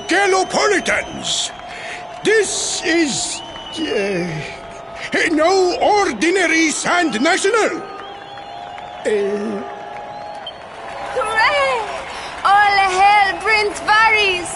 Gelopolitans! This is... no ordinary Sand National! Hooray! All hail Prince Varys!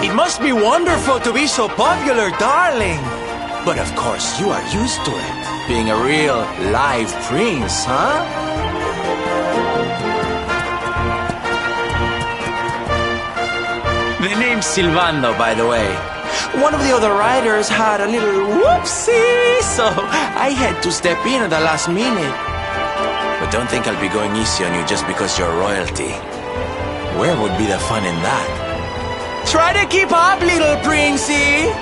It must be wonderful to be so popular, darling. But of course, you are used to it. Being a real, live prince, huh? The name's Silvando, by the way. One of the other riders had a little whoopsie, so I had to step in at the last minute. But don't think I'll be going easy on you just because you're royalty. Where would be the fun in that? Try to keep up, little princey!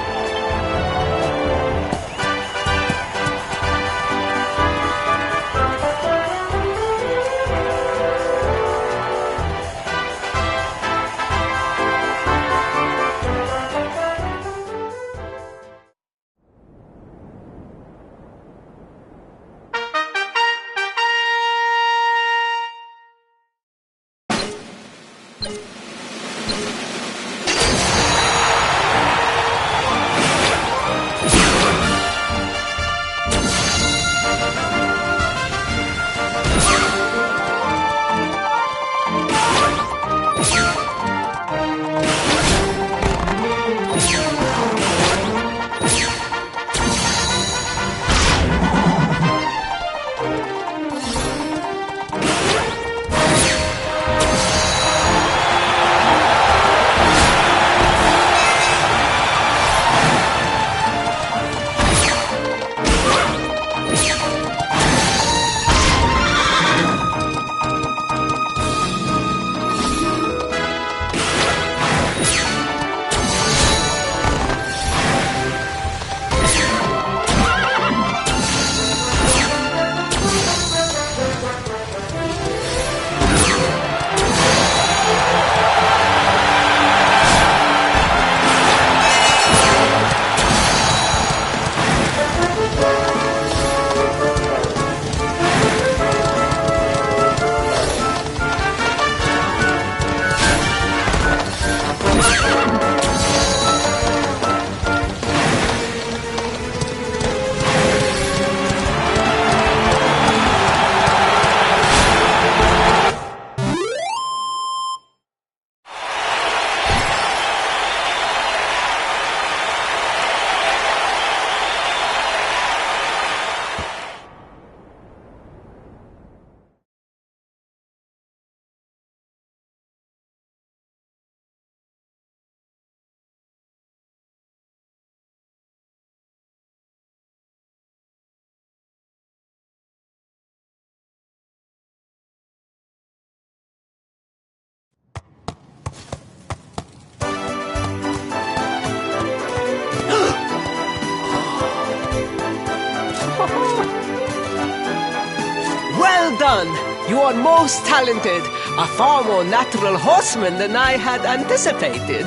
Well done! You are most talented. A far more natural horseman than I had anticipated.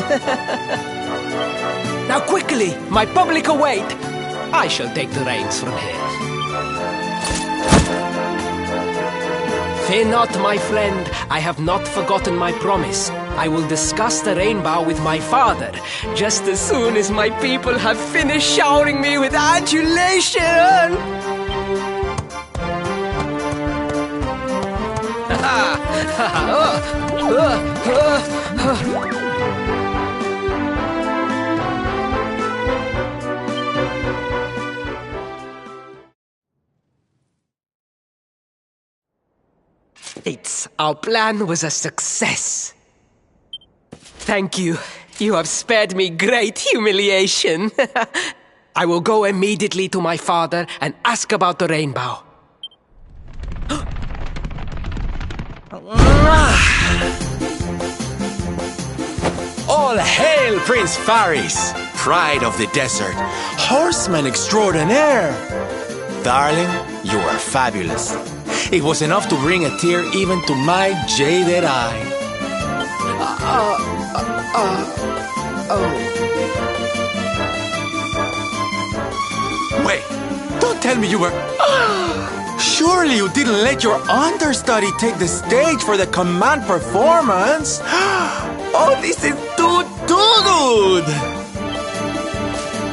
Now quickly, my public await. I shall take the reins from here. Fear not, my friend. I have not forgotten my promise. I will discuss the rainbow with my father, just as soon as my people have finished showering me with adulation. Our plan was a success. Thank you. You have spared me great humiliation. I will go immediately to my father and ask about the rainbow. All hail Prince Faris, pride of the desert, horseman extraordinaire. Darling, you are fabulous. It was enough to bring a tear even to my jaded eye. Wait, don't tell me you were... Surely you didn't let your understudy take the stage for the command performance? Oh, this is too good!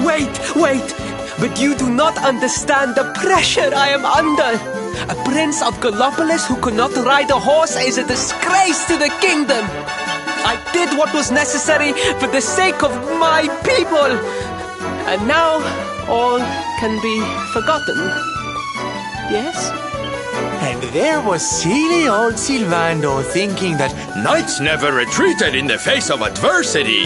Wait! But you do not understand the pressure I am under. A prince of Gallopolis who could not ride a horse is a disgrace to the kingdom. I did what was necessary for the sake of my people. And now all can be forgotten. Yes? And there was silly old Silvando thinking that Knights never retreated in the face of adversity.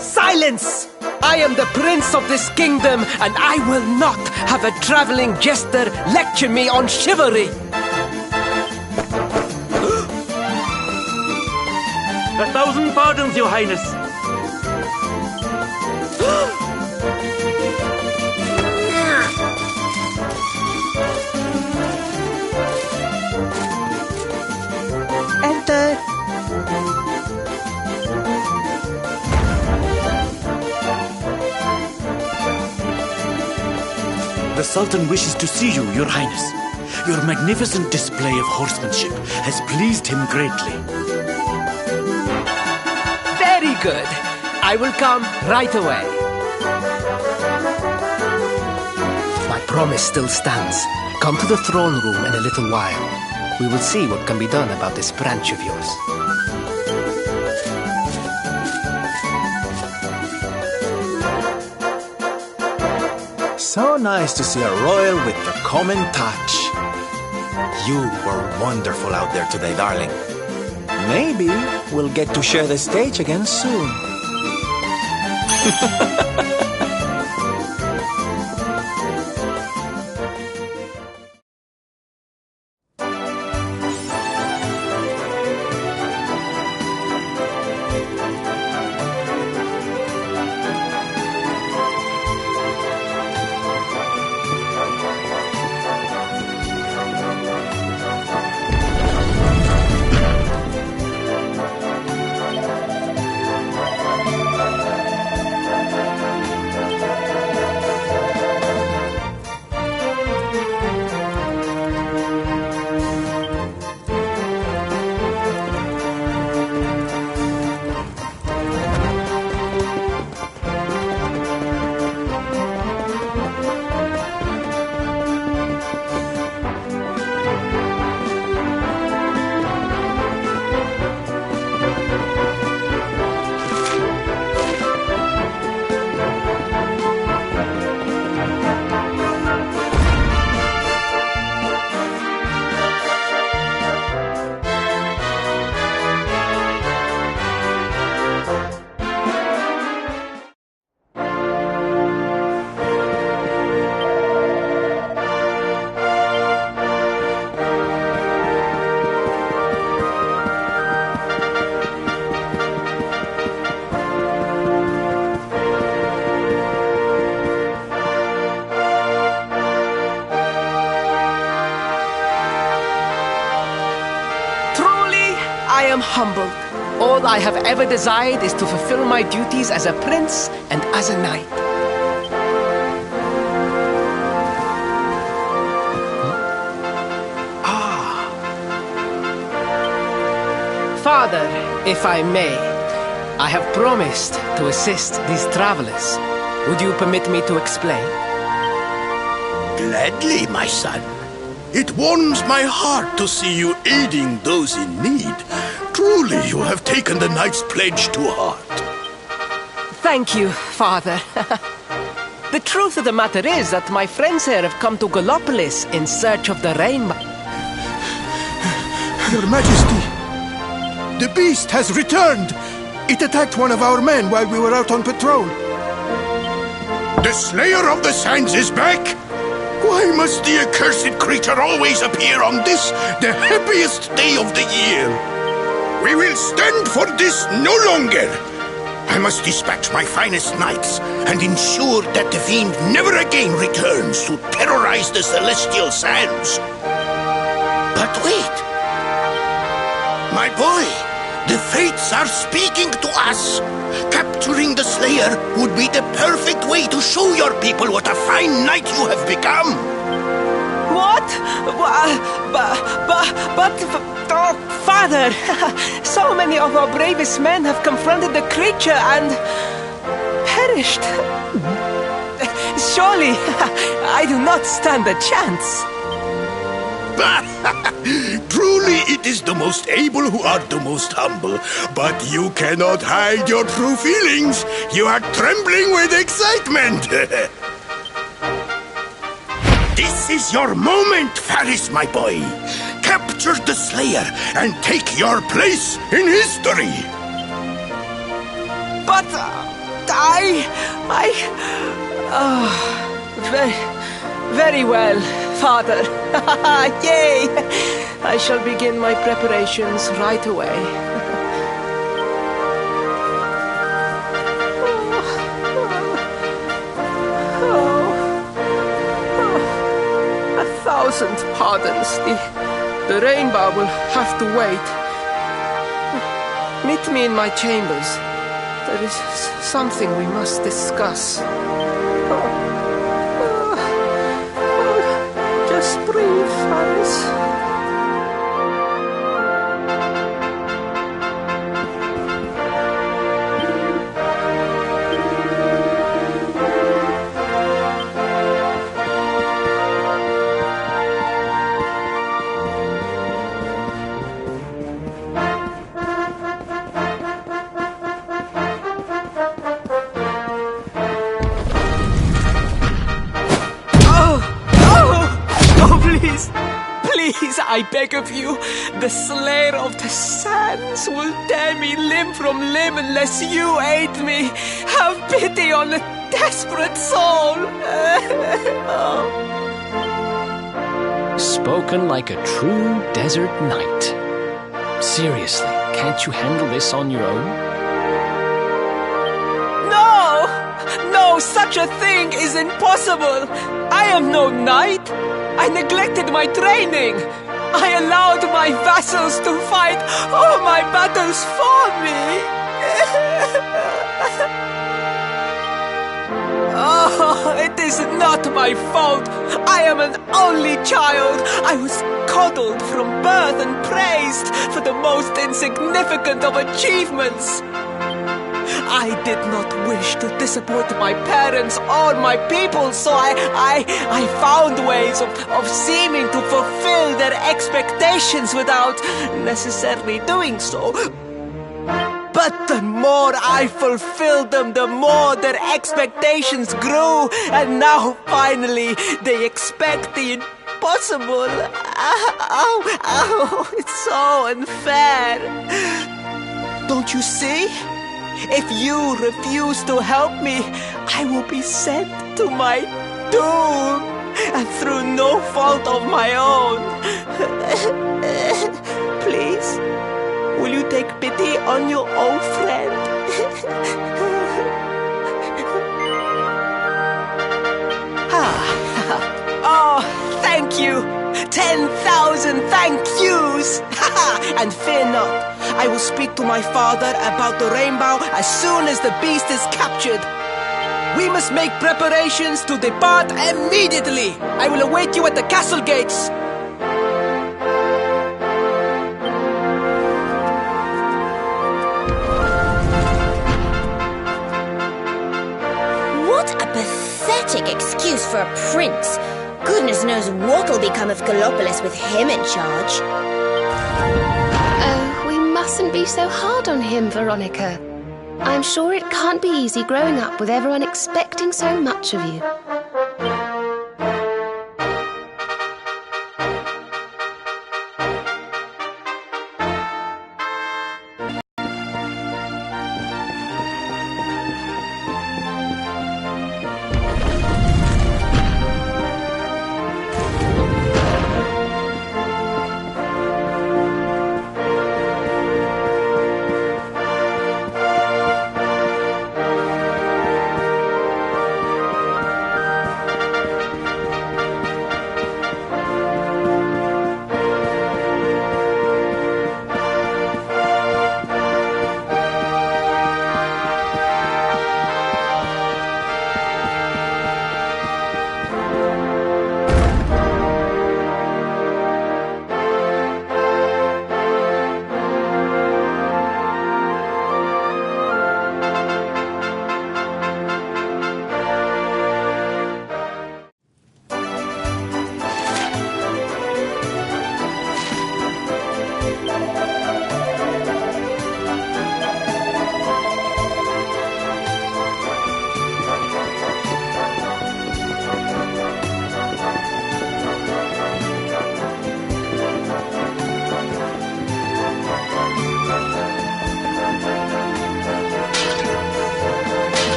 Silence! I am the prince of this kingdom, and I will not have a traveling jester lecture me on chivalry. 1,000 pardons, Your Highness. Enter. The Sultan wishes to see you, Your Highness. Your magnificent display of horsemanship has pleased him greatly. Very good. I will come right away. My promise still stands. Come to the throne room in a little while. We will see what can be done about this branch of yours. so nice to see a royal with the common touch. You were wonderful out there today, darling. Maybe we'll get to share the stage again soon. I am humbled. All I have ever desired is to fulfill my duties as a prince and as a knight. Father, if I may, I have promised to assist these travelers. Would you permit me to explain? Gladly, my son. It warms my heart to see you aiding those in need. Truly, you have taken the knight's pledge to heart. Thank you, Father. The truth of the matter is that my friends here have come to Gallopolis in search of the rainbow. Your Majesty, the beast has returned. It attacked one of our men while we were out on patrol. The Slayer of the Sands is back! Why must the accursed creature always appear on this, the happiest day of the year? We will stand for this no longer! I must dispatch my finest knights and ensure that the fiend never again returns to terrorize the celestial sands. But wait! My boy, the fates are speaking to us. Capturing the Slayer would be the perfect way to show your people what a fine knight you have become. What? Oh, Father, so many of our bravest men have confronted the creature and perished. Surely, I do not stand a chance. Truly, it is the most able who are the most humble. But you cannot hide your true feelings. You are trembling with excitement. This is your moment, Faris, my boy. Capture the Slayer and take your place in history. But very well, Father. Yay! I shall begin my preparations right away. A thousand pardons. The rainbow will have to wait. Meet me in my chambers. There is something we must discuss. Just breathe, Faris. Please, I beg of you, the Slayer of the Sands will tear me limb from limb unless you aid me. Have pity on a desperate soul. Spoken like a true desert knight. Seriously, can't you handle this on your own? No, such a thing is impossible. I am no knight. I neglected my training. I allowed my vassals to fight all my battles for me. Oh, it is not my fault. I am an only child. I was coddled from birth and praised for the most insignificant of achievements. I did not wish to disappoint my parents or my people, so I found ways of seeming to fulfill their expectations without necessarily doing so. But the more I fulfilled them, the more their expectations grew, and now finally they expect the impossible. Ow, it's so unfair. Don't you see? If you refuse to help me, I will be sent to my doom, and through no fault of my own. Please, will you take pity on your old friend? Oh, thank you. 10,000 thank yous! And fear not, I will speak to my father about the rainbow as soon as the beast is captured. We must make preparations to depart immediately. I will await you at the castle gates. What a pathetic excuse for a prince. Goodness knows what'll become of Gallopolis with him in charge. Oh, we mustn't be so hard on him, Veronica. I'm sure it can't be easy growing up with everyone expecting so much of you.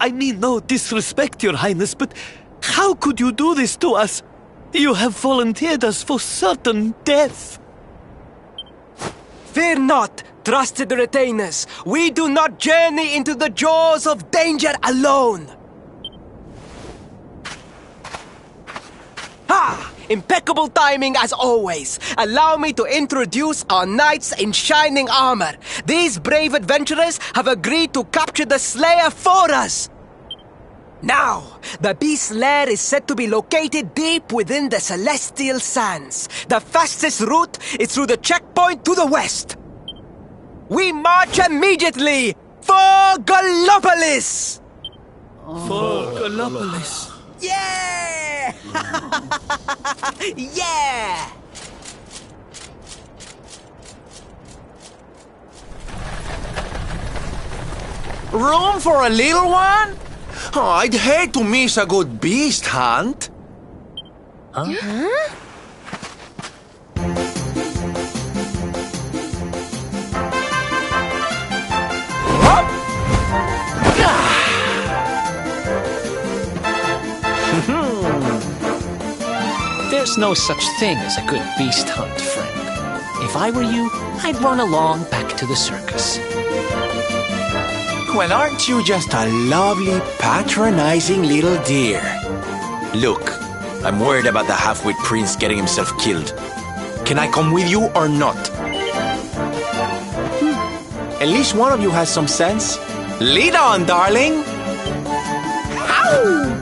I mean no disrespect, Your Highness, but how could you do this to us? You have volunteered us for certain death. Fear not, trusted retainers. We do not journey into the jaws of danger alone. Ha! Impeccable timing as always. Allow me to introduce our knights in shining armor. These brave adventurers have agreed to capture the Slayer for us. Now, the beast's lair is said to be located deep within the Celestial Sands. The fastest route is through the checkpoint to the west. We march immediately for Gallopolis! For Gallopolis. Yeah! Yeah! Room for a little one? Oh, I'd hate to miss a good beast hunt. Huh? There's no such thing as a good beast hunt, friend. If I were you, I'd run along back to the circus. Well, aren't you just a lovely, patronizing little dear? Look, I'm worried about the half-wit prince getting himself killed. Can I come with you or not? At least one of you has some sense. Lead on, darling! Ow!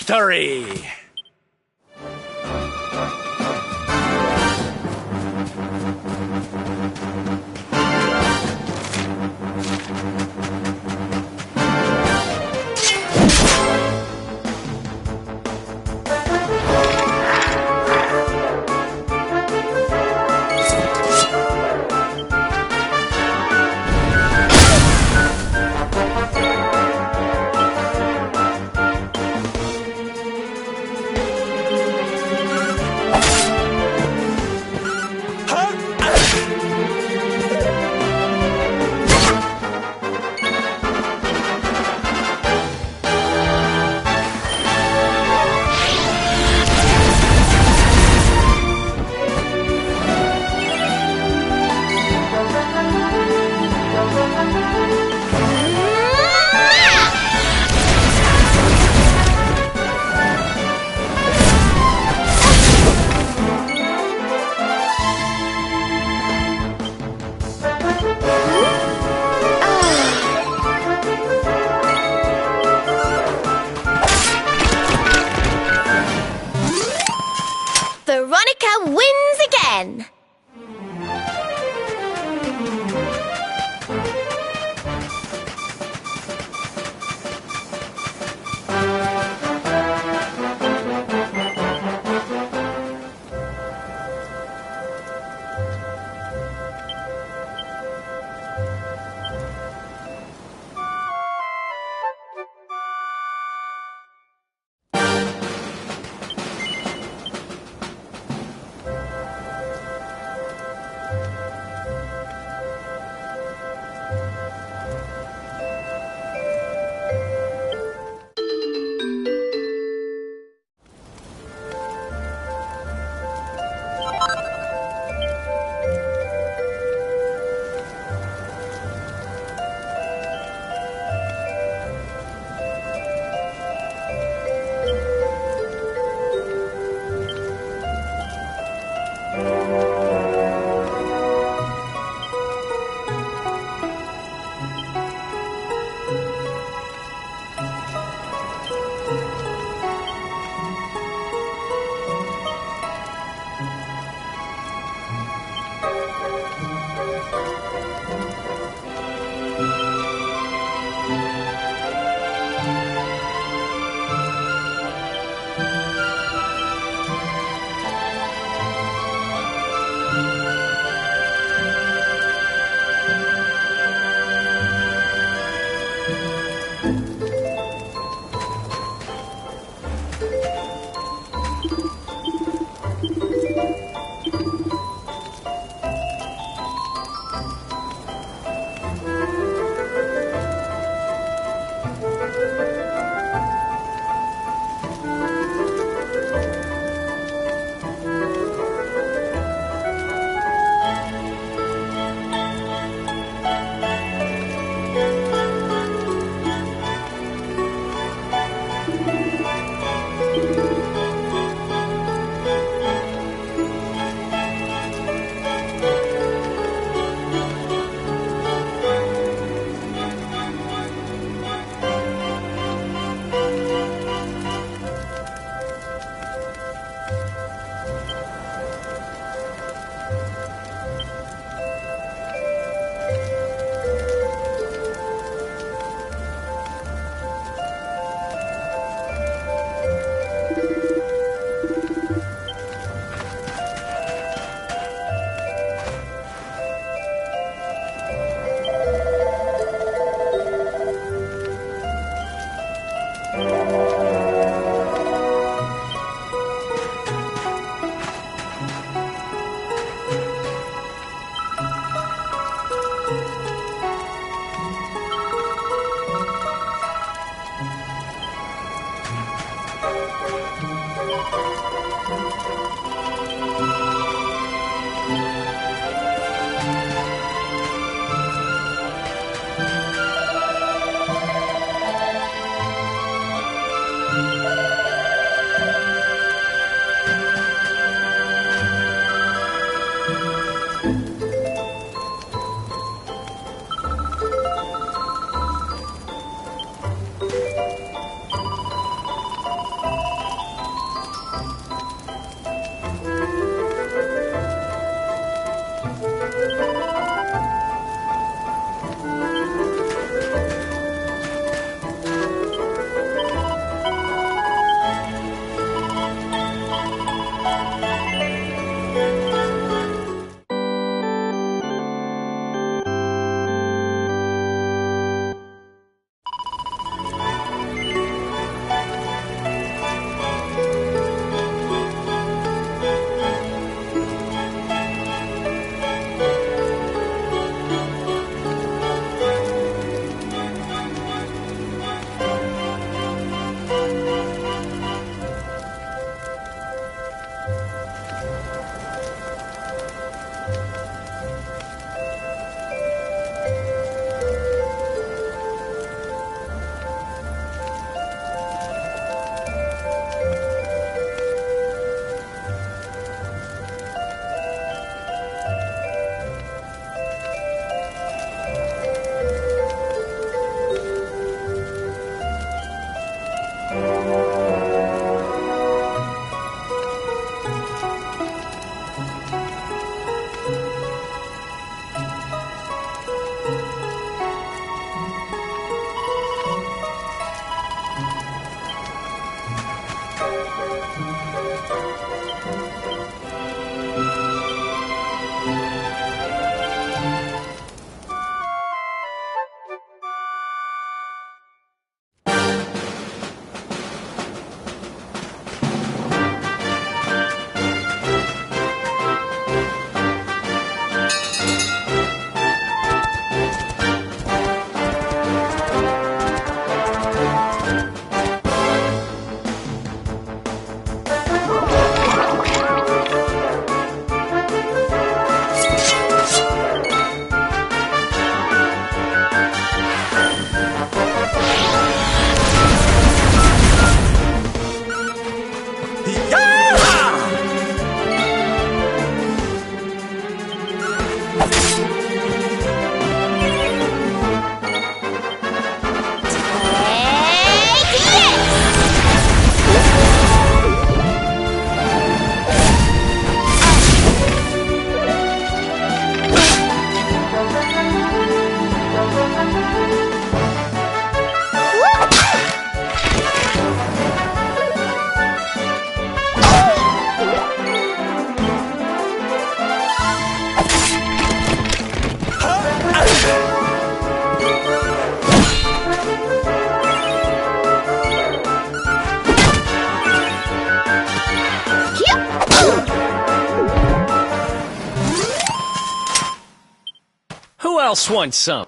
victory! Veronica wins again! else wants some?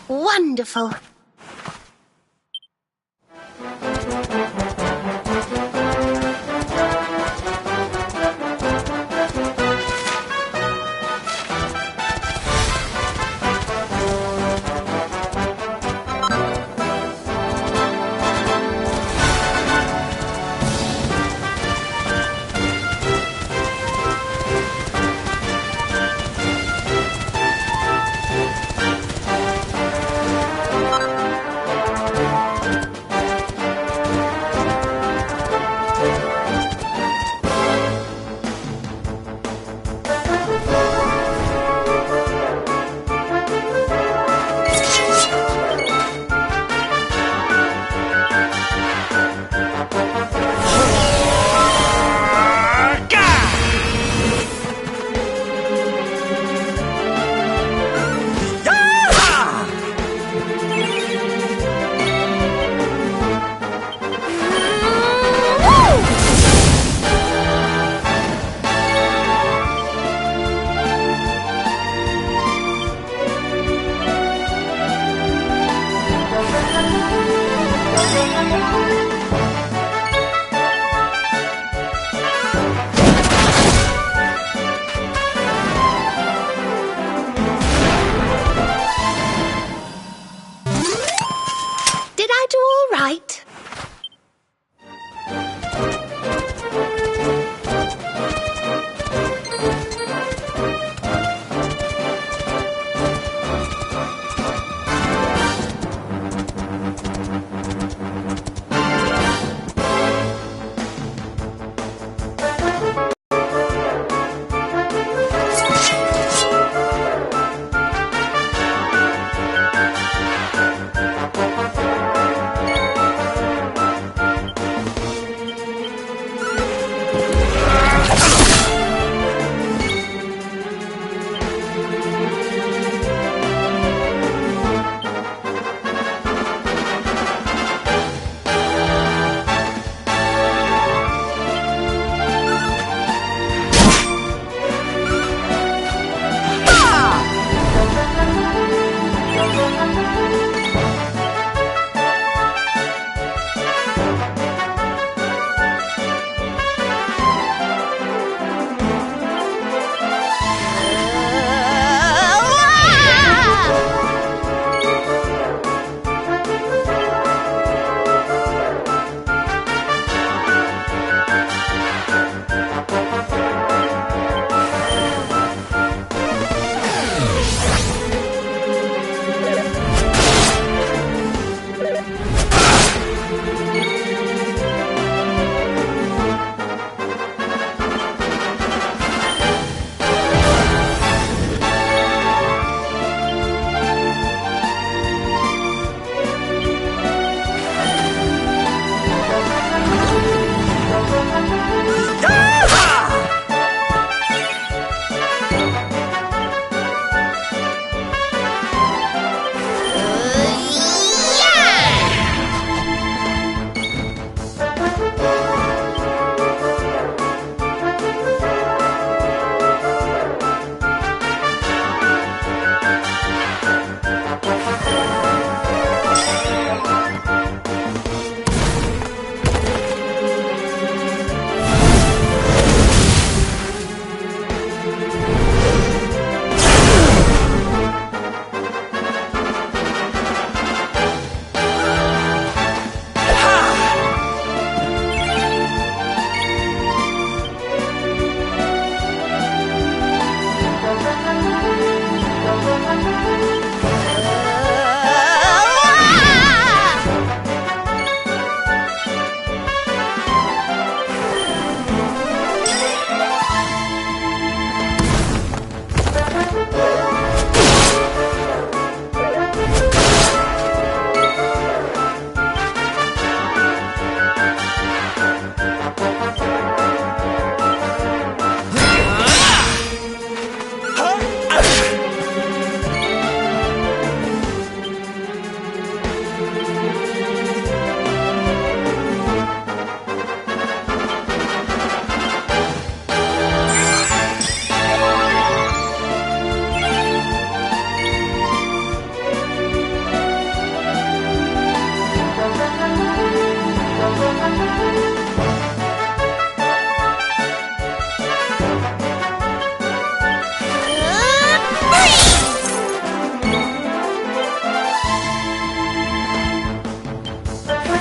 Wonderful. Did I do all right?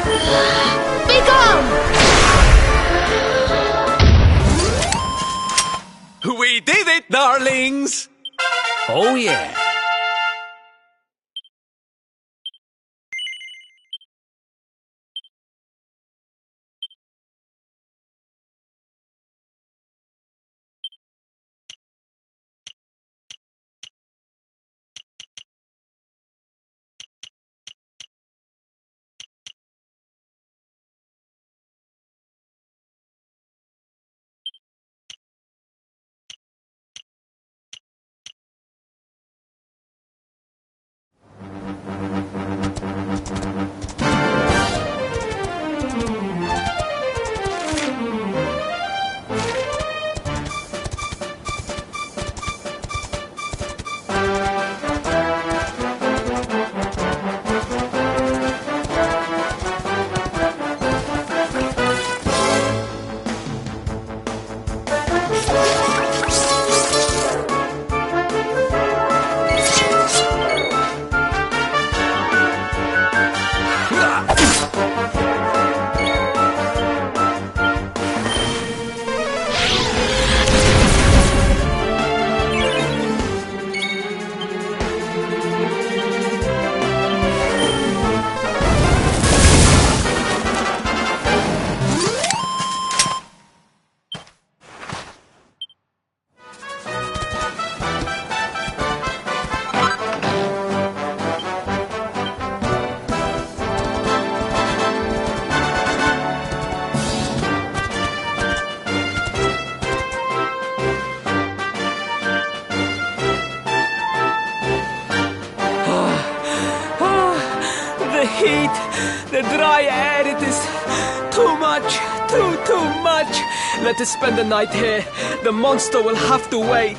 Be gone! We did it, darlings! Oh, yeah. The heat, the dry air, it is too much, too much. Let us spend the night here. The monster will have to wait.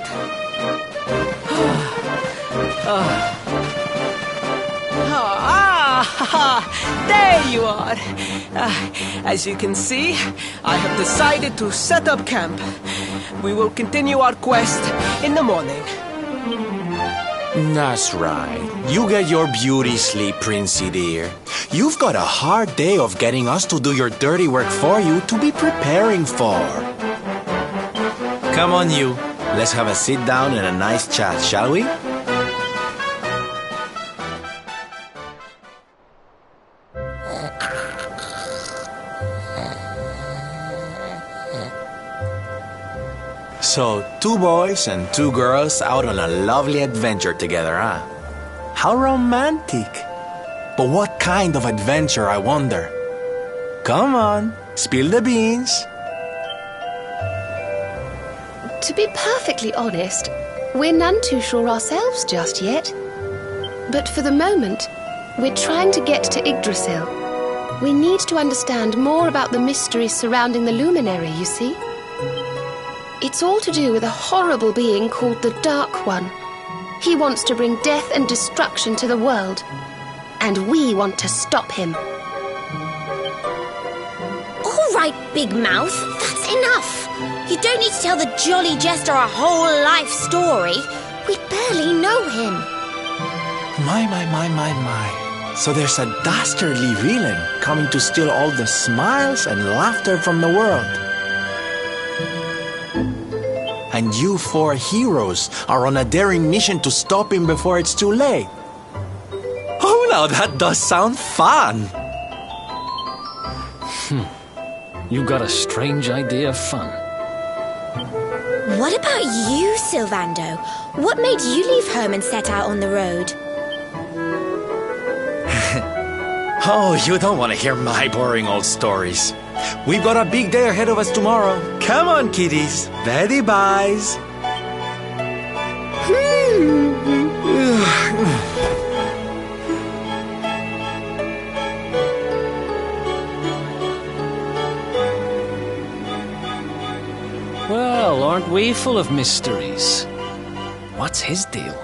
There you are. As you can see, I have decided to set up camp. We will continue our quest in the morning. That's right. You get your beauty sleep, Princey dear. You've got a hard day of getting us to do your dirty work for you to be preparing for. Come on, you. Let's have a sit down and a nice chat, shall we? So, 2 boys and 2 girls out on a lovely adventure together, huh? How romantic! But what kind of adventure, I wonder? Come on, spill the beans. To be perfectly honest, we're none too sure ourselves just yet. But for the moment, we're trying to get to Yggdrasil. We need to understand more about the mysteries surrounding the luminary, you see. It's all to do with a horrible being called the Dark One. He wants to bring death and destruction to the world. And we want to stop him. All right, Big Mouth, that's enough. You don't need to tell the jolly jester a whole life story. We barely know him. My. So there's a dastardly villain coming to steal all the smiles and laughter from the world. And you 4 heroes are on a daring mission to stop him before it's too late. Oh, now that does sound fun. You got a strange idea of fun. What about you, Sylvando? What made you leave home and set out on the road? Oh, you don't want to hear my boring old stories. We've got a big day ahead of us tomorrow. Come on, kiddies. Betty buys. Well, aren't we full of mysteries? What's his deal?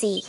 easy.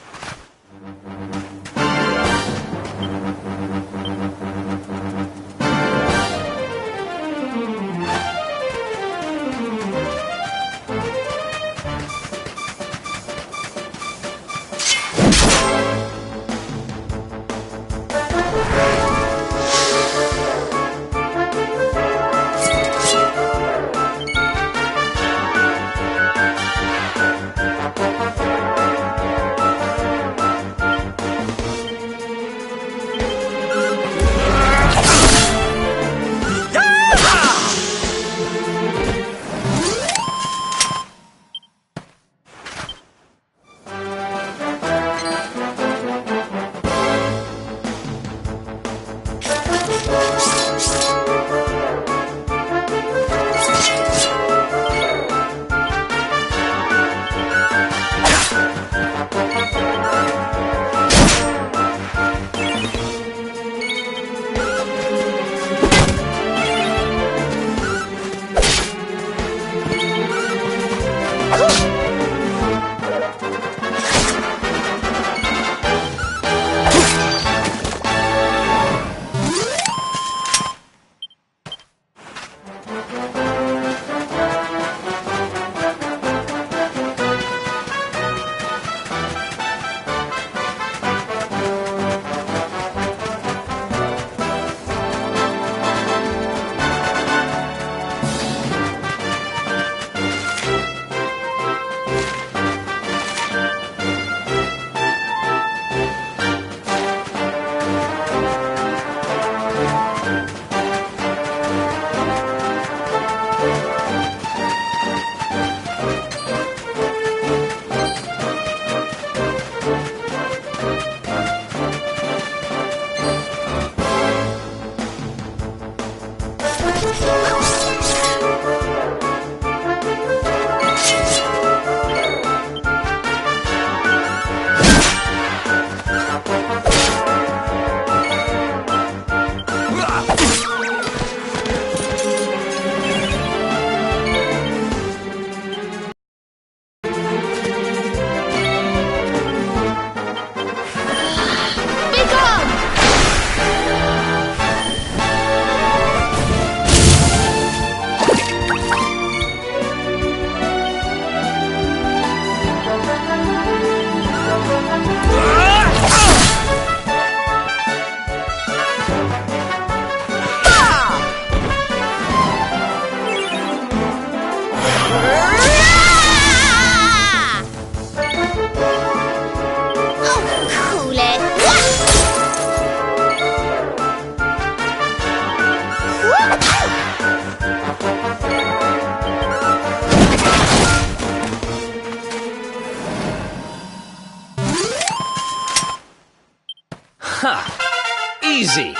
Easy.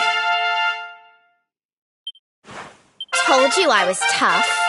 Told you I was tough.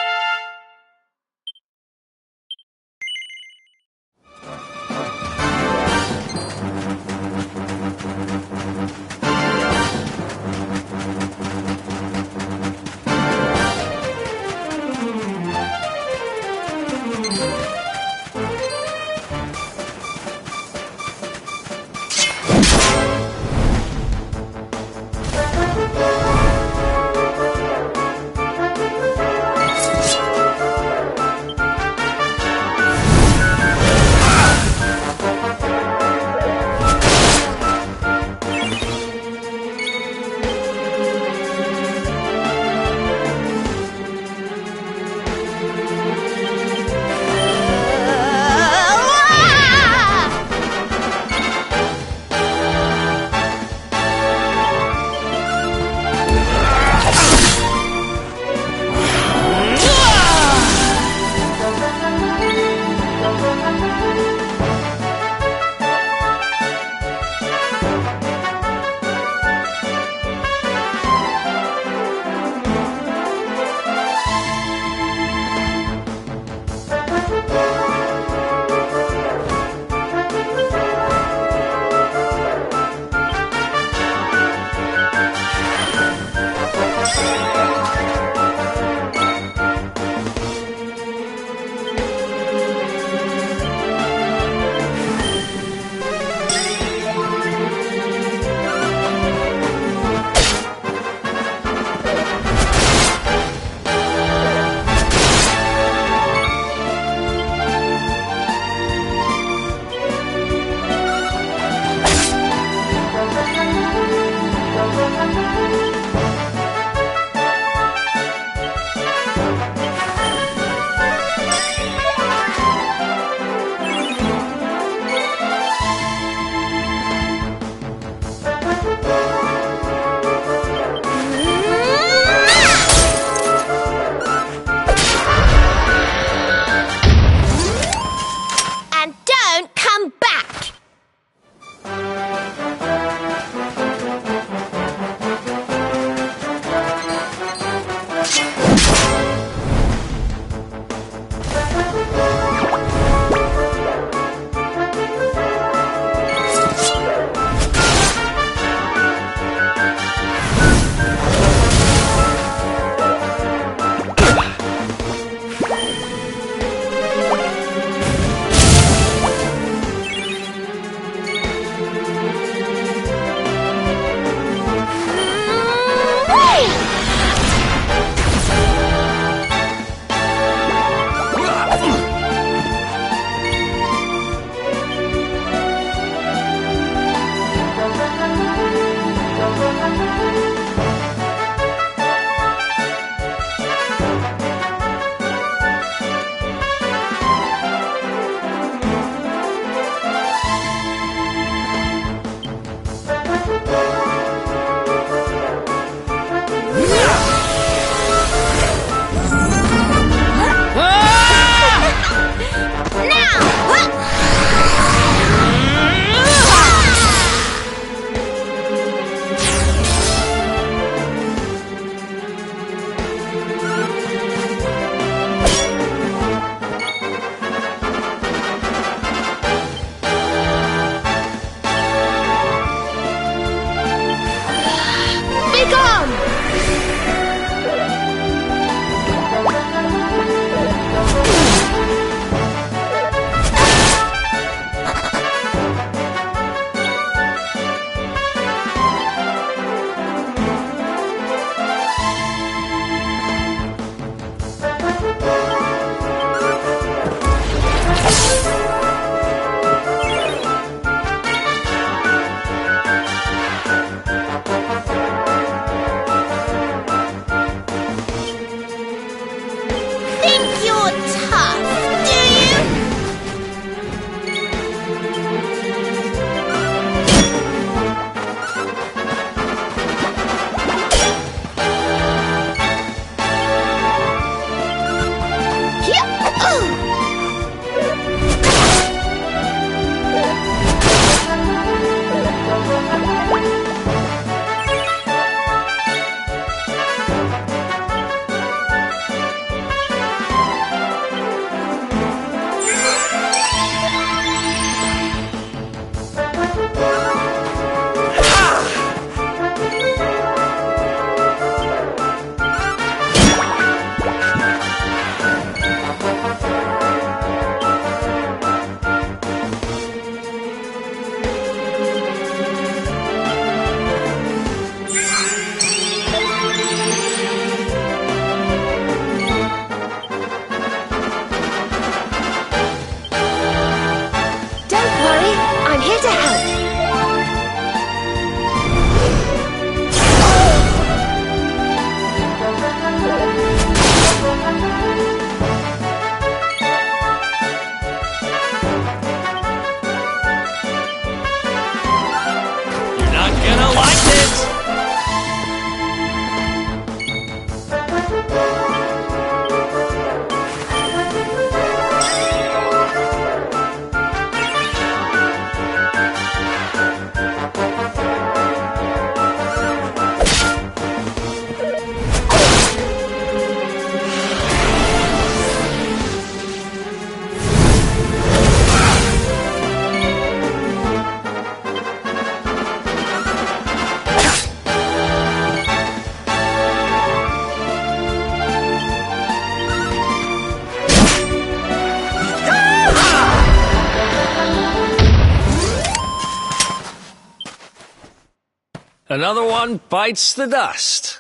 Another one bites the dust.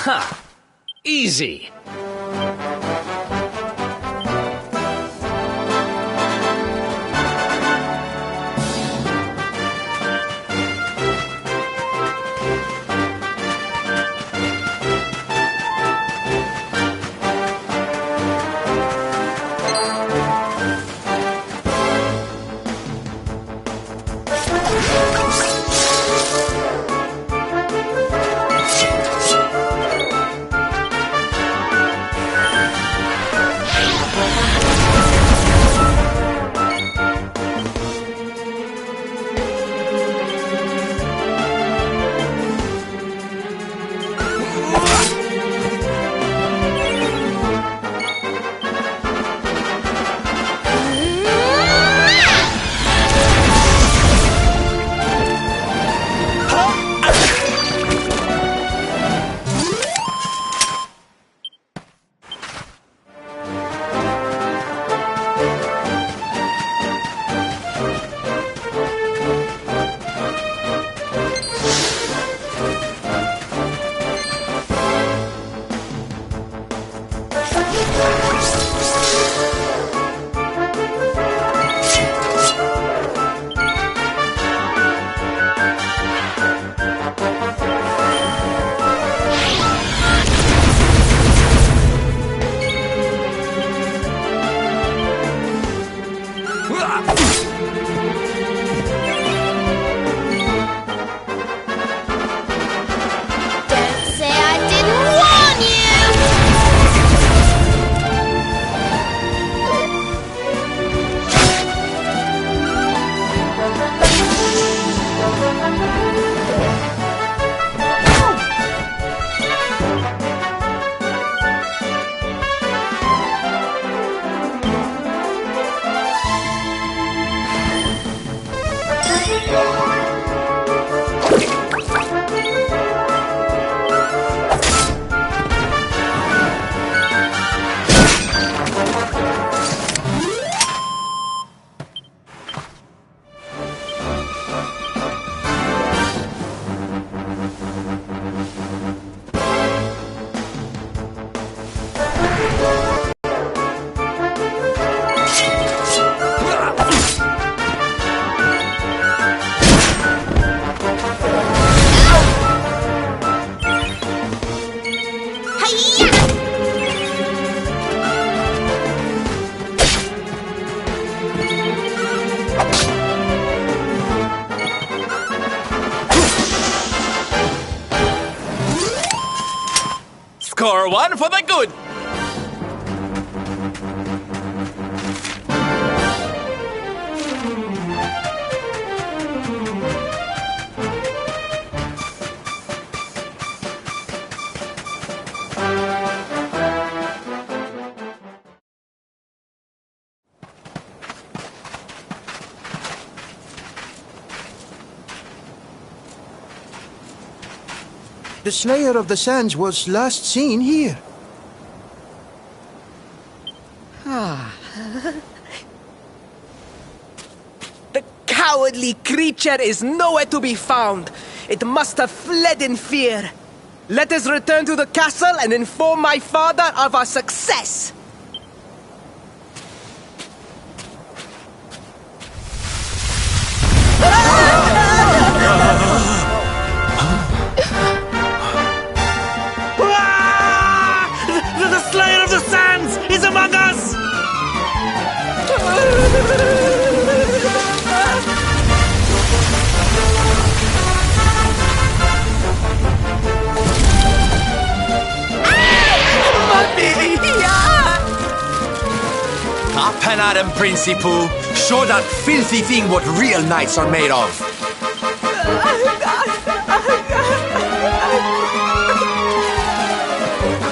Ha! Easy. Score one for the good. The Slayer of the Sands was last seen here. The cowardly creature is nowhere to be found. It must have fled in fear. Let us return to the castle and inform my father of our success. The Slayer of the Sands is among us! Up and at him, Princey Pooh. Show that filthy thing what real knights are made of.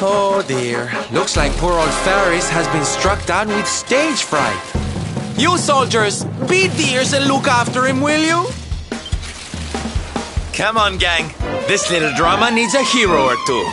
Oh dear. Looks like poor old Ferris has been struck down with stage fright. You soldiers, beat the ears and look after him, will you? Come on, gang. This little drama needs a hero or two.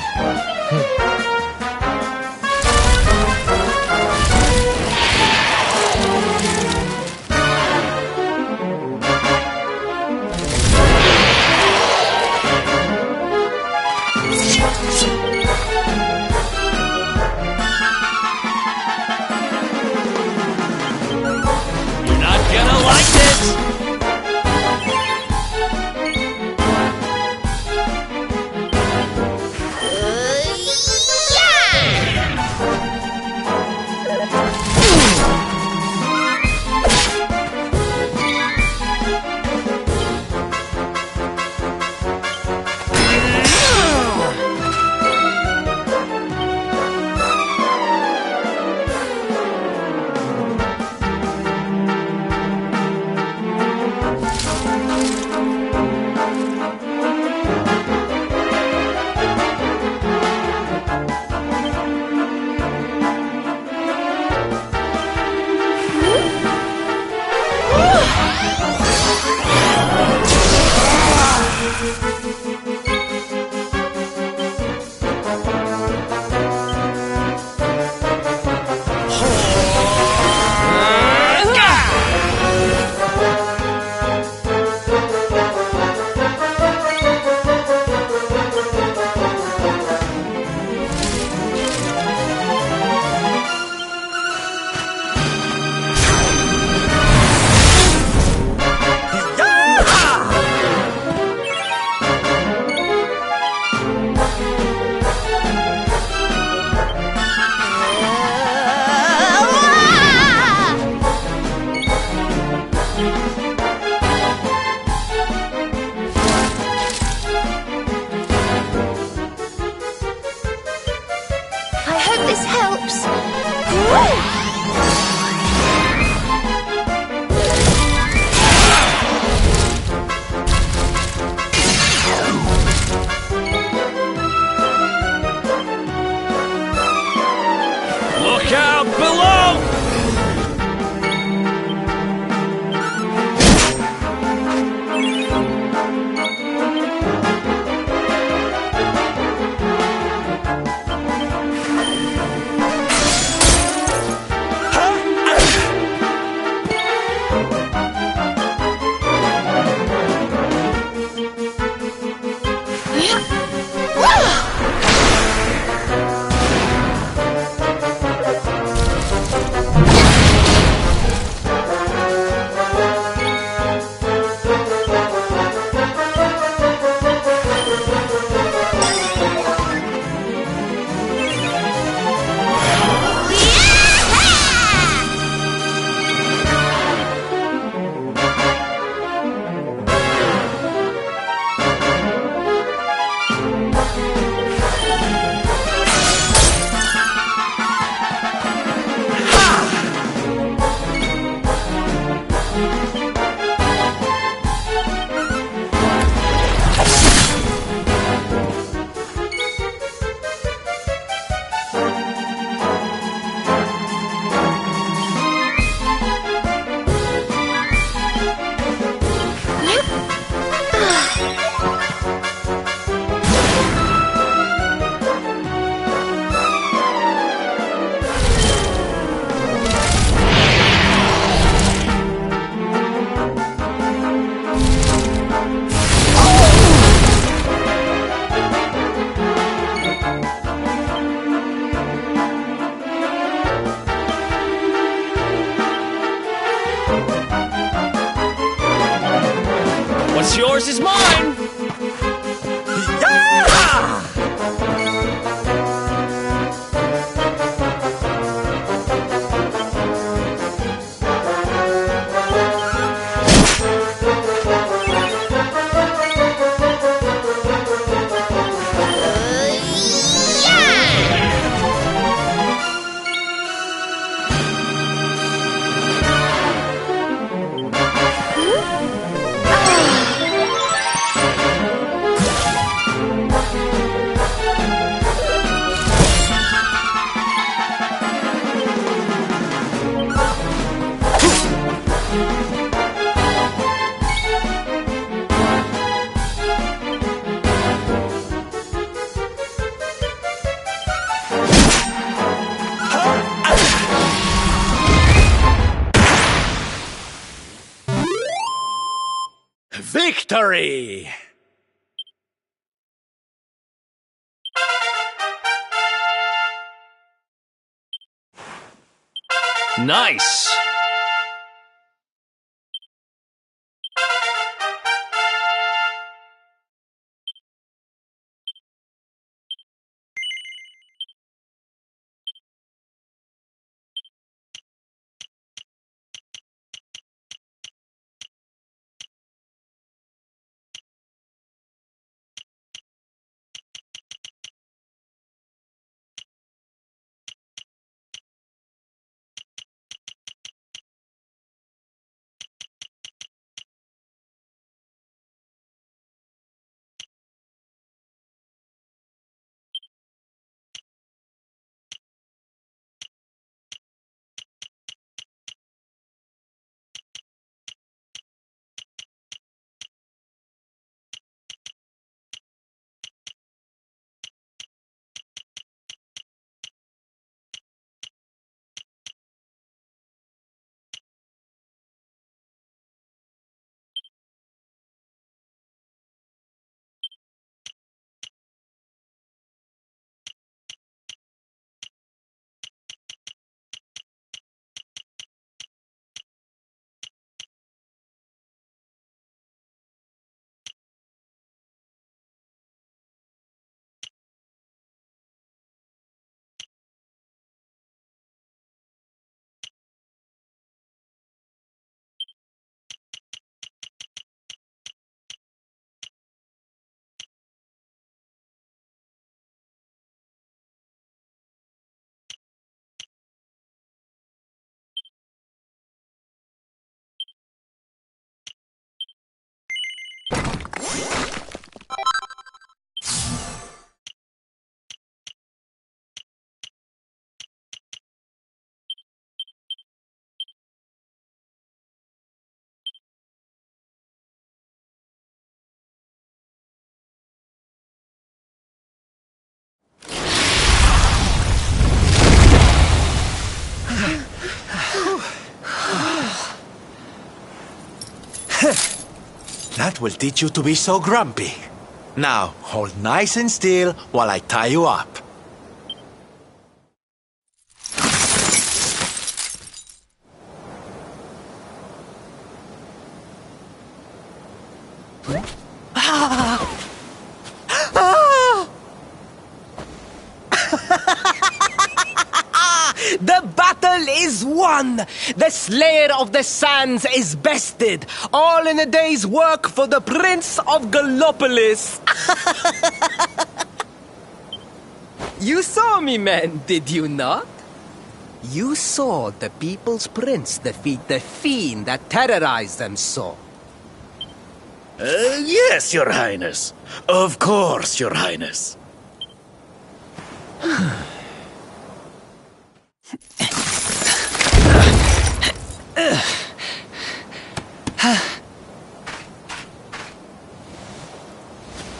What's yours is mine! Victory! Nice! That will teach you to be so grumpy. Now, hold nice and still while I tie you up. The battle is won! The Slayer of the Sands is bested! All in a day's work for the Prince of Gallopolis! You saw me, men, did you not? You saw the People's Prince defeat the fiend that terrorized them so. Yes, Your Highness. Of course, Your Highness.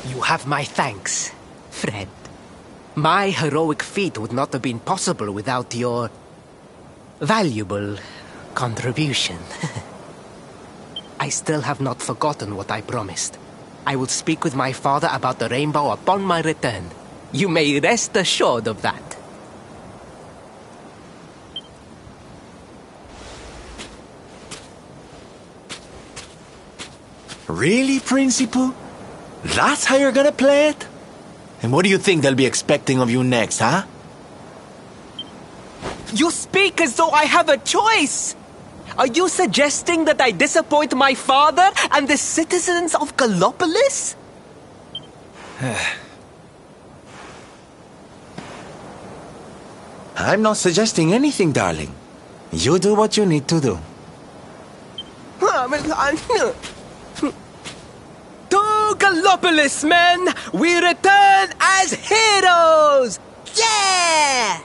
You have my thanks, friend. My heroic feat would not have been possible without your valuable contribution. I still have not forgotten what I promised. I will speak with my father about the rainbow upon my return. You may rest assured of that. Really, Principal? That's how you're gonna play it? And what do you think they'll be expecting of you next, huh? You speak as though I have a choice! Are you suggesting that I disappoint my father and the citizens of Gallopolis? I'm not suggesting anything, darling. You do what you need to do. To Gallopolis, men! We return as heroes! Yeah!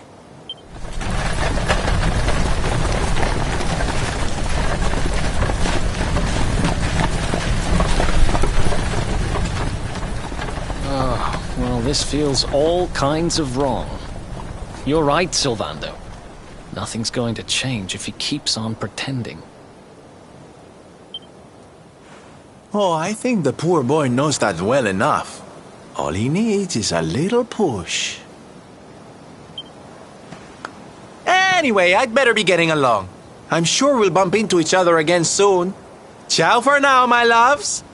Well, this feels all kinds of wrong. You're right, Sylvando. Nothing's going to change if he keeps on pretending. Oh, I think the poor boy knows that well enough. All he needs is a little push. Anyway, I'd better be getting along. I'm sure we'll bump into each other again soon. Ciao for now, my loves.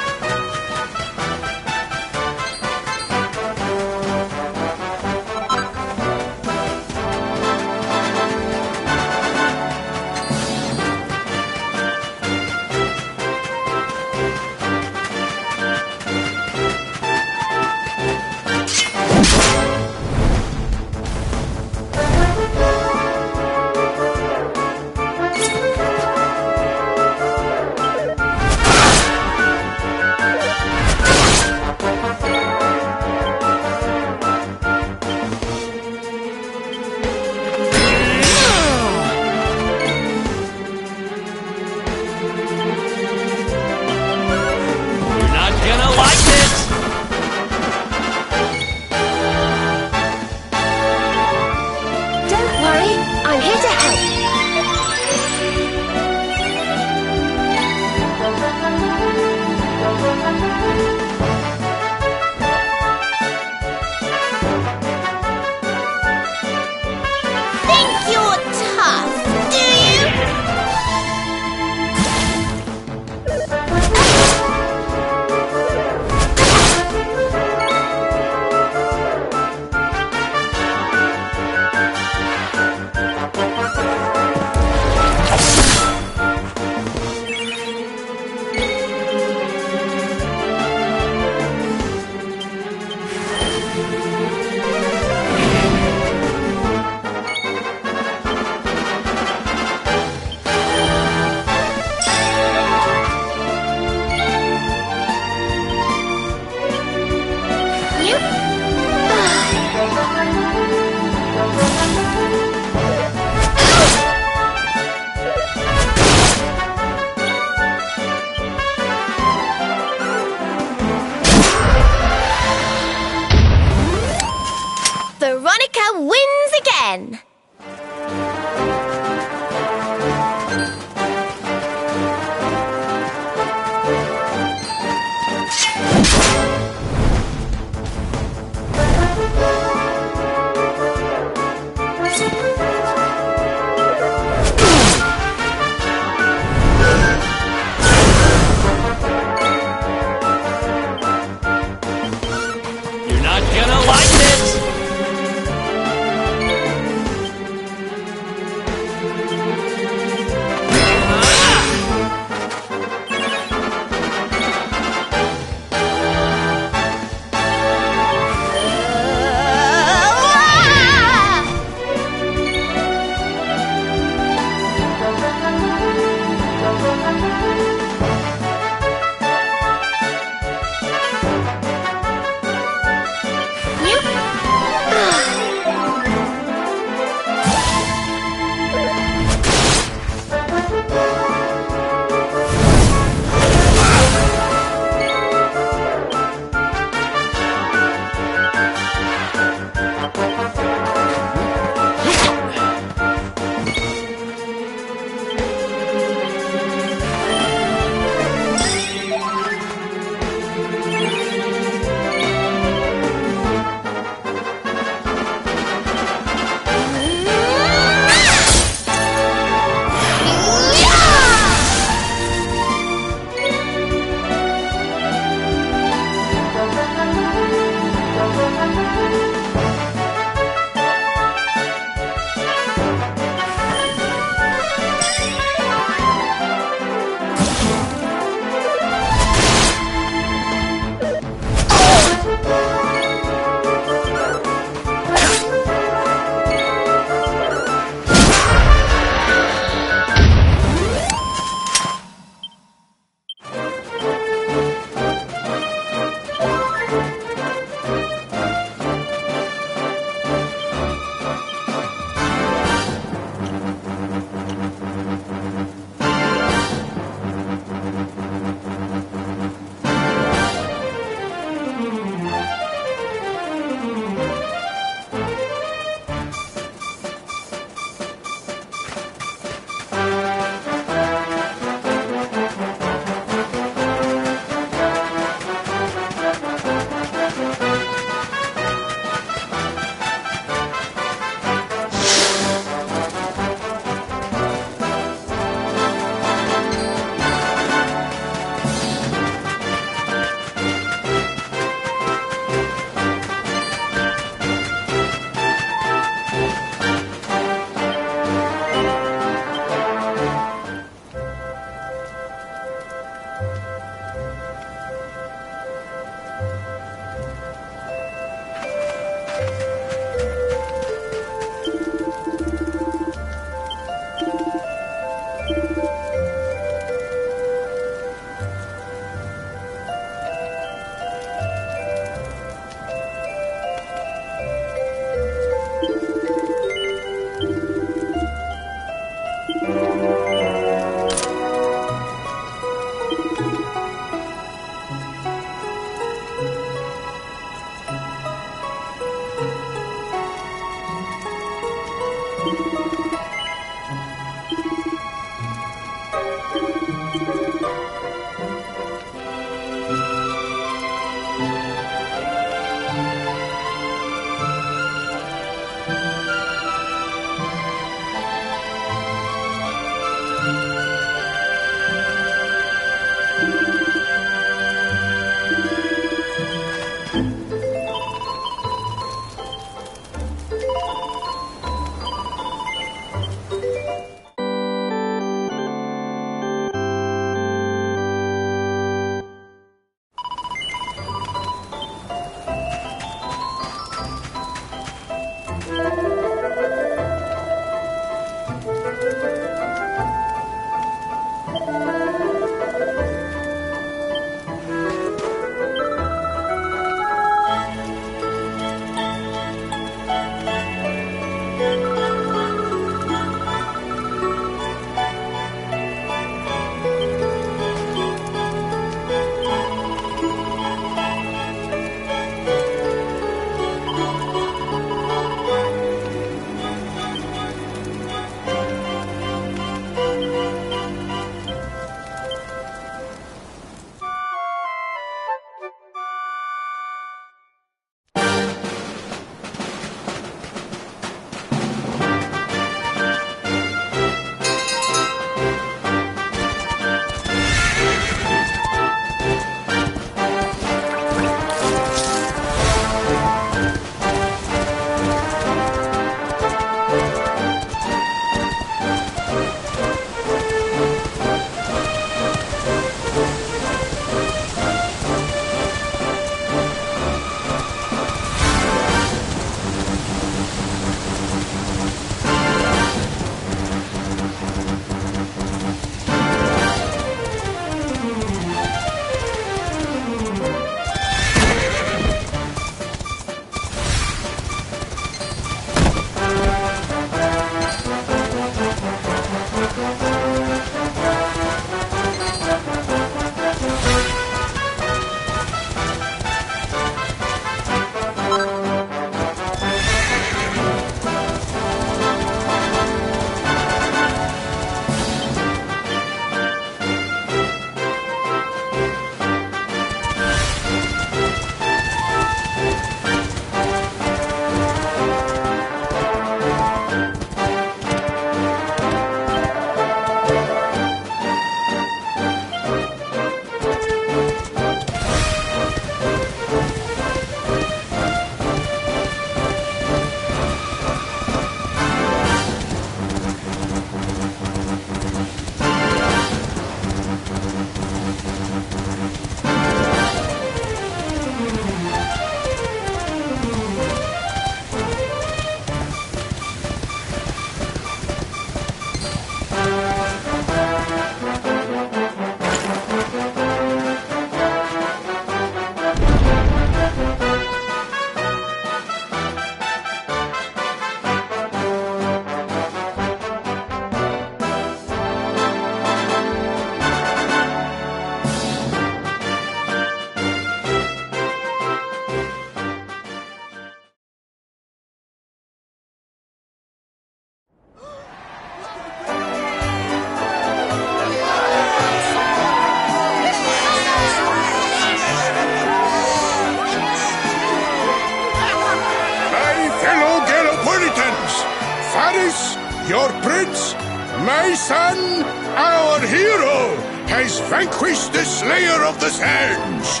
My son, our hero, has vanquished the Slayer of the Sands.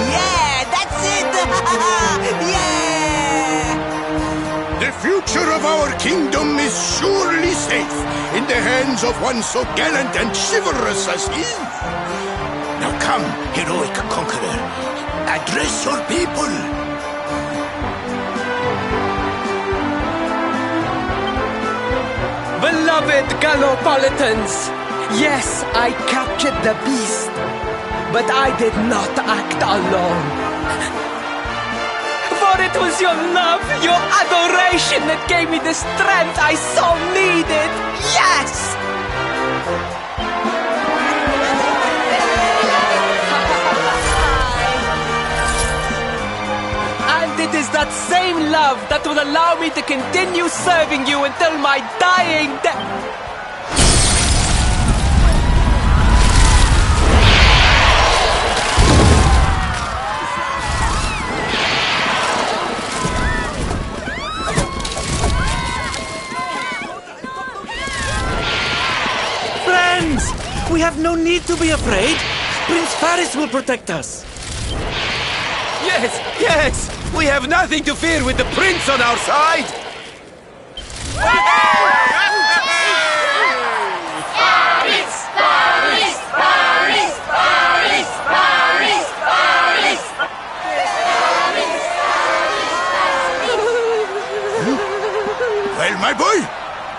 Yeah, that's it! Yeah! The future of our kingdom is surely safe in the hands of one so gallant and chivalrous as he. Now come, heroic conqueror, address your people. Beloved Gallopolitans, yes, I captured the beast, but I did not act alone. For it was your love, your adoration that gave me the strength I so needed. Yes! And it is that same love that will allow me to continue serving you until my dying day. Friends! We have no need to be afraid. Prince Faris will protect us. Yes, yes! We have nothing to fear with the prince on our side! Well, my boy,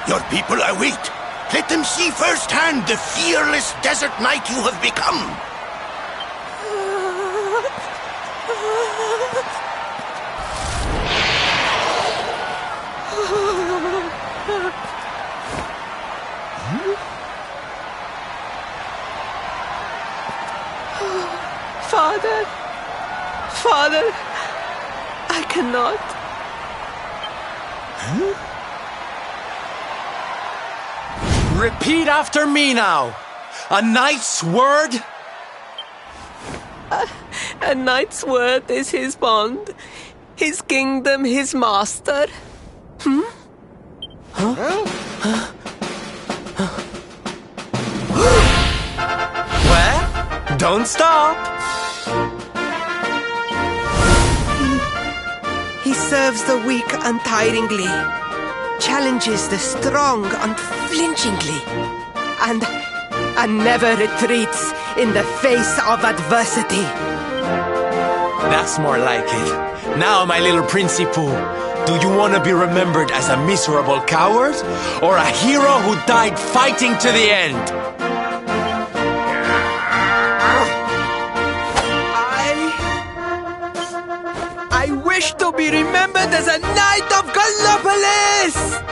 your people await. Let them see firsthand the fearless desert knight you have become. Father, Father, I cannot. Repeat after me now. A knight's word? A knight's word is his bond, his kingdom, his master. Well, don't stop. He serves the weak untiringly, challenges the strong unflinchingly, and never retreats in the face of adversity. That's more like it. Now, my little Princey Pooh, do you want to be remembered as a miserable coward or a hero who died fighting to the end? I wish to be remembered as a knight of Gallopolis!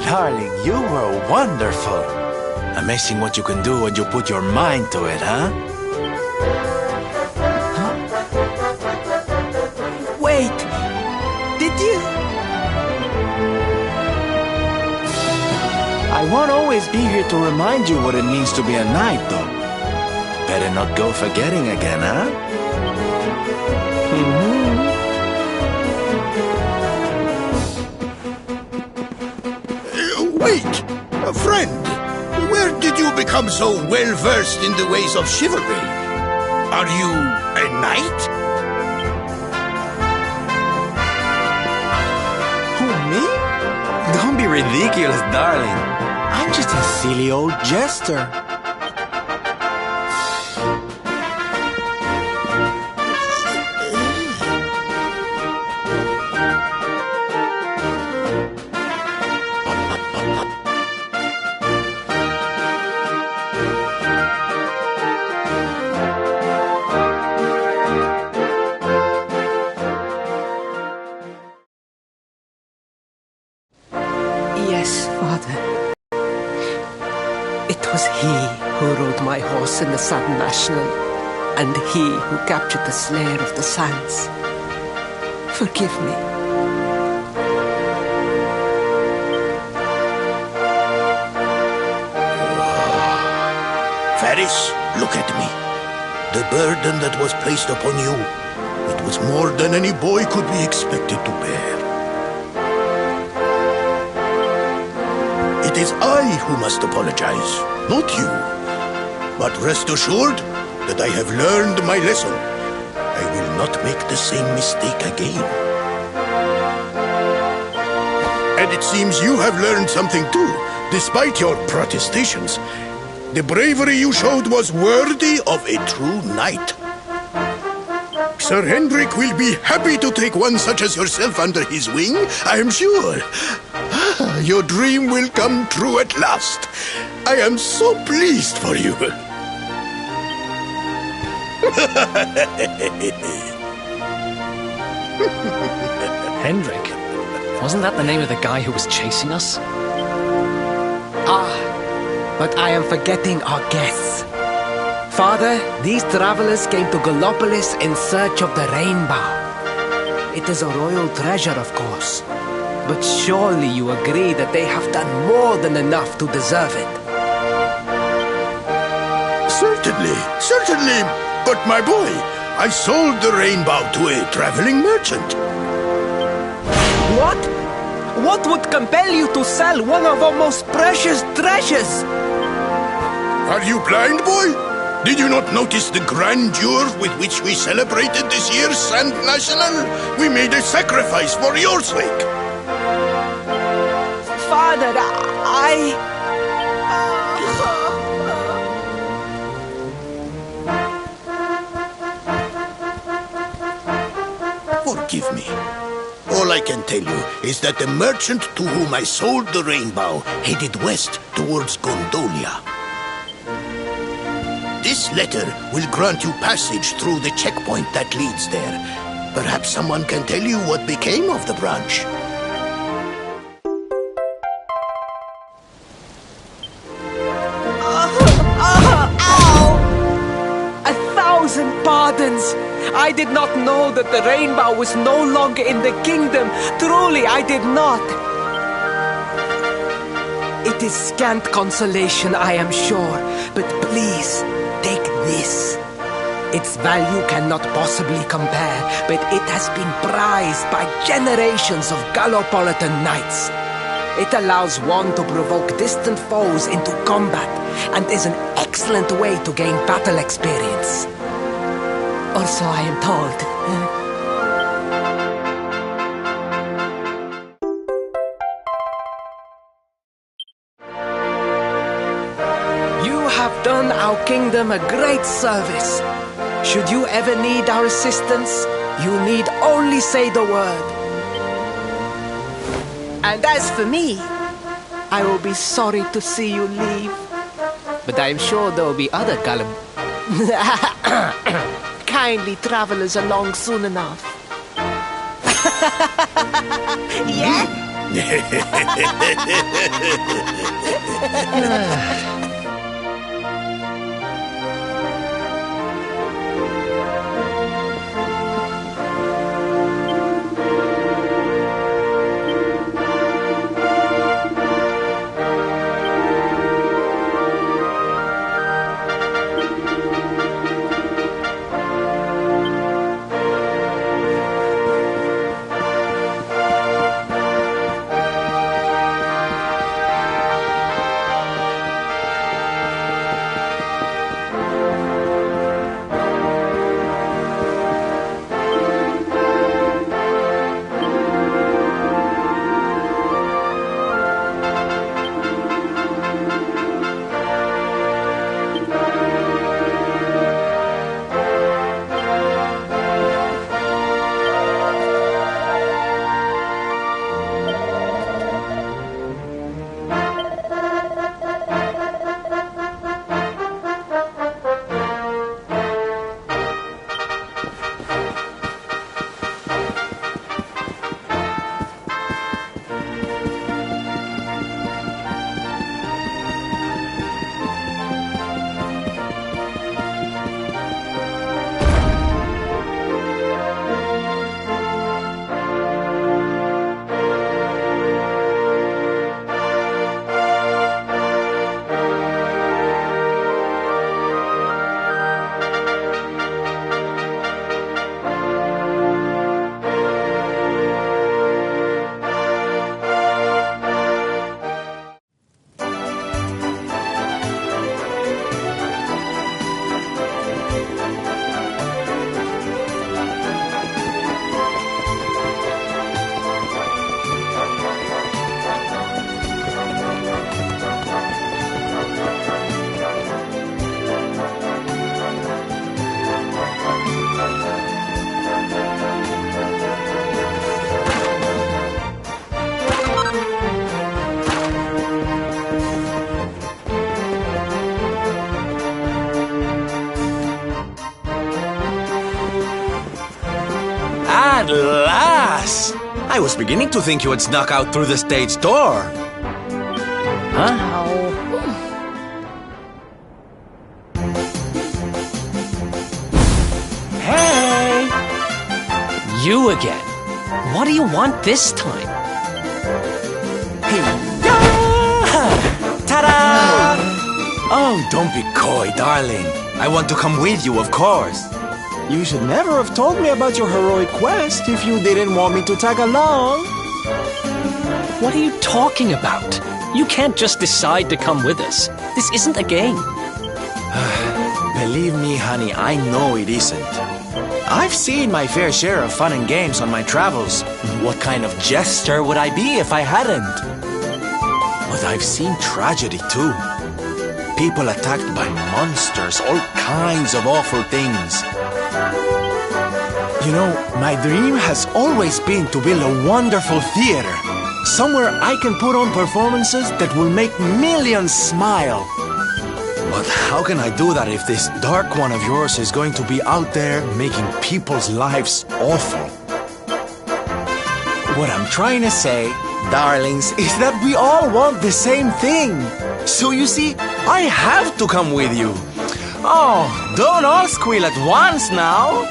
Darling, you were wonderful. Amazing what you can do when you put your mind to it, huh? Wait, did you? I won't always be here to remind you what it means to be a knight, though. Better not go forgetting again, huh? Wait! Friend, where did you become so well-versed in the ways of chivalry? Are you a knight? Who, me? Don't be ridiculous, darling. I'm just a silly old jester. father. It was he who rode my horse in the Sun National, and he who captured the Slayer of the Sands. Forgive me. Varys, look at me. The burden that was placed upon you, it was more than any boy could be expected to bear. It is I who must apologize, not you. But rest assured that I have learned my lesson. I will not make the same mistake again. And it seems you have learned something too, despite your protestations. The bravery you showed was worthy of a true knight. Sir Hendrik will be happy to take one such as yourself under his wing, I am sure. Your dream will come true at last. I am so pleased for you. Hendrik? Wasn't that the name of the guy who was chasing us? But I am forgetting our guests. Father, these travelers came to Gallopolis in search of the rainbow. It is a royal treasure, of course. But surely you agree that they have done more than enough to deserve it. Certainly. But my boy, I sold the rainbow to a traveling merchant. What? What would compel you to sell one of our most precious treasures? Are you blind, boy? Did you not notice the grandeur with which we celebrated this year's Sand National? We made a sacrifice for your sake. Father, Forgive me. All I can tell you is that the merchant to whom I sold the rainbow headed west towards Gondolia. This letter will grant you passage through the checkpoint that leads there. Perhaps someone can tell you what became of the branch. Ow! 1,000 pardons! I did not know that the rainbow was no longer in the kingdom. Truly, I did not. It is scant consolation, I am sure. But please, take this. Its value cannot possibly compare, but it has been prized by generations of Gallopolitan knights. It allows one to provoke distant foes into combat, and is an excellent way to gain battle experience. Or so I am told. You have done our kingdom a great service. Should you ever need our assistance, you need only say the word. And as for me, I will be sorry to see you leave. But I am sure there will be other kindly travelers along soon enough. Yeah? At last! I was beginning to think you had snuck out through the stage door. Huh? Hey! You again. What do you want this time? Hey, ta-da! Oh, don't be coy, darling. I want to come with you, of course. You should never have told me about your heroic quest if you didn't want me to tag along. What are you talking about? You can't just decide to come with us. This isn't a game. Believe me, honey, I know it isn't. I've seen my fair share of fun and games on my travels. What kind of jester would I be if I hadn't? But I've seen tragedy too. People attacked by monsters, all kinds of awful things. You know, my dream has always been to build a wonderful theater. Somewhere I can put on performances that will make millions smile. But how can I do that if this dark one of yours is going to be out there making people's lives awful? What I'm trying to say, darlings, is that we all want the same thing. So you see, I have to come with you. Oh, don't all squeal at once now.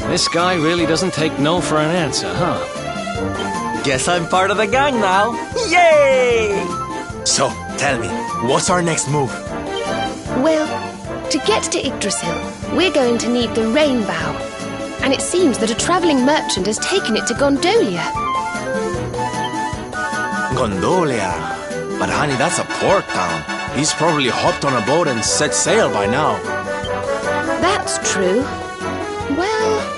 This guy really doesn't take no for an answer, huh? Guess I'm part of the gang now. Yay! So, tell me, what's our next move? Well, to get to Yggdrasil, we're going to need the rainbow. And it seems that a travelling merchant has taken it to Gondolia. Gondolia? But honey, that's a port town. He's probably hopped on a boat and set sail by now. That's true. Well,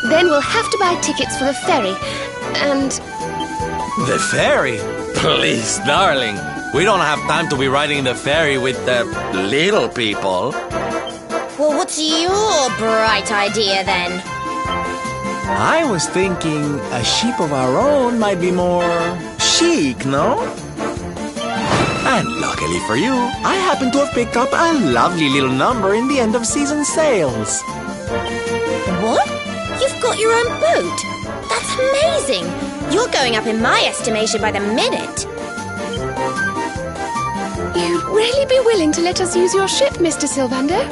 then we'll have to buy tickets for the ferry, and... The ferry? Please, darling. We don't have time to be riding the ferry with the little people. Well, what's your bright idea then? I was thinking a ship of our own might be more chic, no? And luckily for you, I happen to have picked up a lovely little number in the end of season sales. What? You've got your own boat? That's amazing! You're going up in my estimation by the minute. You'd really be willing to let us use your ship, Mr. Sylvander?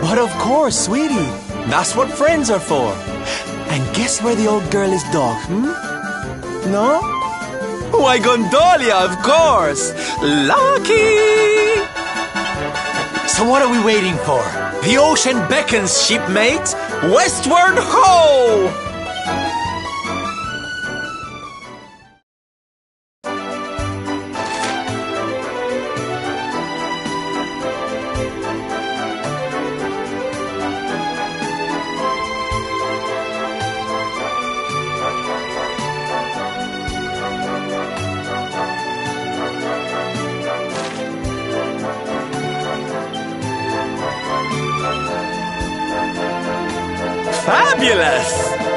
But of course, sweetie. That's what friends are for. And guess where the old girl is docked, No? Why, Gondolia, of course! Lucky! So what are we waiting for? The ocean beckons, shipmate! Westward ho! Fabulous!